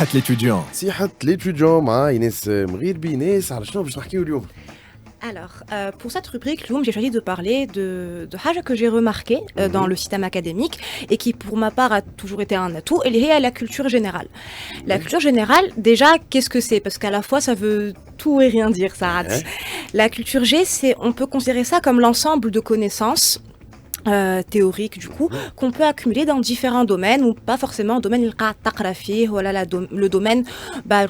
صحة l'étudiant. صحة l'étudiant مع إيناس مغيربي. إيناس على شنو باش نحكيو اليوم؟ Alors, pour cette rubrique, Loum, j'ai choisi de parler de haja que j'ai remarqué dans le système académique et qui, pour ma part, a toujours été un atout, et lié à la culture générale. La culture générale, déjà, qu'est-ce que c'est? Parce qu'à la fois, ça veut tout et rien dire, ça. La culture G, on peut considérer ça comme l'ensemble de connaissances théorique du coup qu'on peut accumuler dans différents domaines ou pas forcément domaine voilà le domaine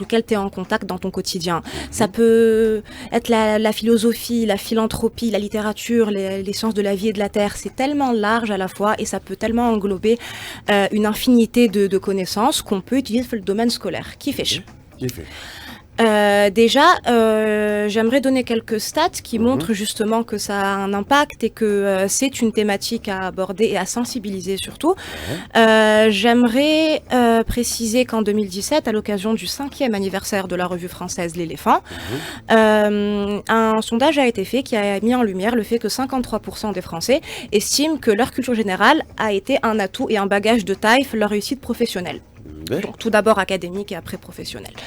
lequel tu es en contact dans ton quotidien. Ça peut être la philosophie, la philanthropie, la littérature, les sciences de la vie et de la terre. C'est tellement large à la fois et ça peut tellement englober une infinité de connaissances qu'on peut utiliser dans le domaine scolaire. Qui fait? Déjà, j'aimerais donner quelques stats qui montrent justement que ça a un impact et que c'est une thématique à aborder et à sensibiliser surtout. J'aimerais préciser qu'en 2017, à l'occasion du 5e anniversaire de la revue française L'Éléphant, un sondage a été fait qui a mis en lumière le fait que 53% des Français estiment que leur culture générale a été un atout et un bagage de taille pour leur réussite professionnelle. Donc, tout d'abord académique et après professionnelle.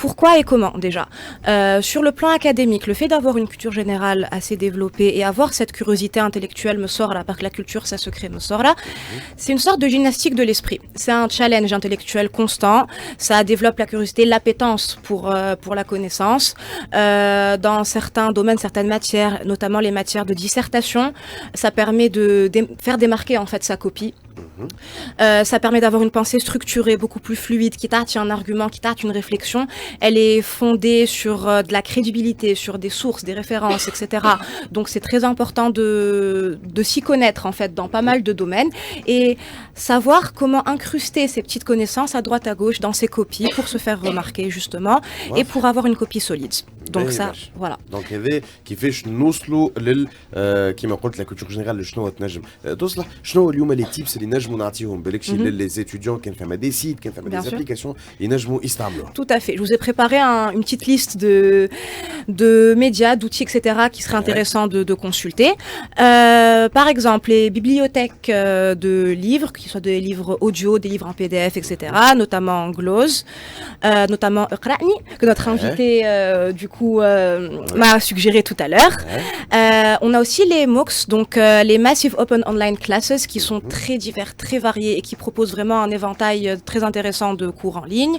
Pourquoi et comment déjà sur le plan académique, le fait d'avoir une culture générale assez développée et avoir cette curiosité intellectuelle me sort là, parce que la culture ça se crée me sort là, c'est une sorte de gymnastique de l'esprit. C'est un challenge intellectuel constant, ça développe la curiosité, l'appétence pour la connaissance dans certains domaines, certaines matières, notamment les matières de dissertation. Ça permet de faire démarquer en fait sa copie. Ça permet d'avoir une pensée structurée, beaucoup plus fluide, qui tâte un argument, qui tâte une réflexion. Elle est fondée sur de la crédibilité, sur des sources, des références, etc. Donc c'est très important de s'y connaître en fait dans pas mal de domaines et savoir comment incruster ces petites connaissances à droite à gauche dans ses copies pour se faire remarquer justement et pour avoir une copie solide. Donc ça, voilà. Donc هذا كيفاش نوصلوا لل كيما قلت لا كولتور جينيرال شنو تنجم تصلح شنو اليوم لي تيبس اللي نجموا نعطيهم بالكشي للي étudiants كان فما دي سيت كان فما دي ابليكاسيون ينجموا يستعملوها. Tout à fait. Je vous ai préparé une petite liste de médias, d'outils, etc. qui serait intéressant de consulter. Par exemple, les bibliothèques de livres, qui soient des livres audio, des livres en PDF, etc. Notamment Glose, notamment Iqra'ni, que notre invité du coup m'a suggéré tout à l'heure. On a aussi les MOOCs, donc les Massive Open Online Classes, qui sont très divers, très variés et qui proposent vraiment un éventail très intéressant de cours en ligne.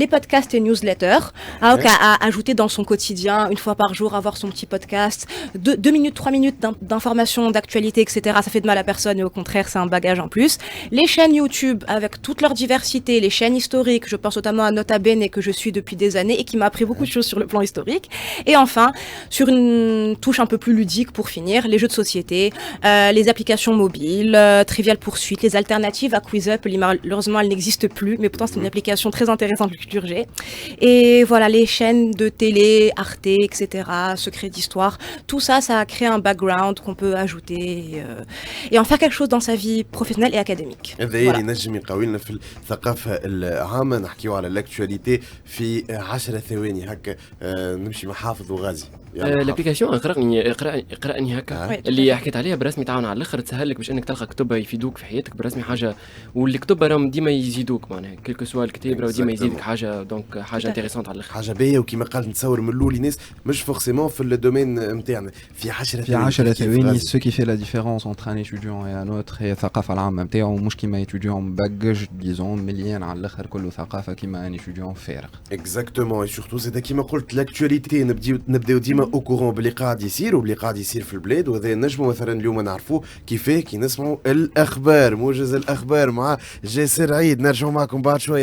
Les podcasts et newsletters, à ajouter dans son quotidien, une fois par jour, avoir son petit podcast, 2 minutes, 3 minutes d'informations, d'actualité, etc. Ça fait de mal à personne et au contraire, c'est un bagage en plus. Les chaînes YouTube avec toute leur diversité, les chaînes historiques, je pense notamment à Nota Bene que je suis depuis des années et qui m'a appris beaucoup de choses sur le plan historique. Et enfin, sur une touche un peu plus ludique pour finir, les jeux de société, les applications mobiles, Trivial Poursuite, les alternatives à QuizUp, malheureusement elles n'existent plus, mais pourtant c'est une application très intéressante de culture G. Et voilà, les chaînes de télé, Arte, etc., Secret d'Histoire, tout ça, ça a créé un background qu'on peut ajouter et en faire quelque chose dans sa vie professionnelle et académique. هذا اللي نجم يقوي لنا في الثقافة العامة. نحكيو على الاكtualité في 10 ثواني هكا نمشي مع حافظ وغازي. الابليكاسيون اقرأني هكا اللي حكيت عليها برسمي تعاون على الاخر تسهل لك باش انك تلقى كتب يفيدوك في حياتك برسمي حاجه والكتب راهم ديما يزيدوك معناها كلكو سوا الكتاب راهو ديما يزيدك حاجه دونك حاجه انتريسونت على الاخر حاجه باهيه. وكما قال نتصور من الاول ناس مش فورسيمون في الدومين نتاعنا في 10 ثواني ce qui fait la différence entre un étudiant et un autre هي الثقافه العامه نتاعو مش كيما étudiant باجج ديزون مليان على الاخر كله ثقافه كيما ان étudiant فارغ. اكزاكتومون. سورتو زاد كيما قلت لاكtualité نبداو ديما او كورون باللي قاعد يصير وباللي قاعد يصير في البلاد. وهذا نجموا مثلا اليوم نعرفوه كيفاه كي نسمعوا الاخبار موجز الاخبار مع جاسر عيد. نرجعوا معكم بعد شويه.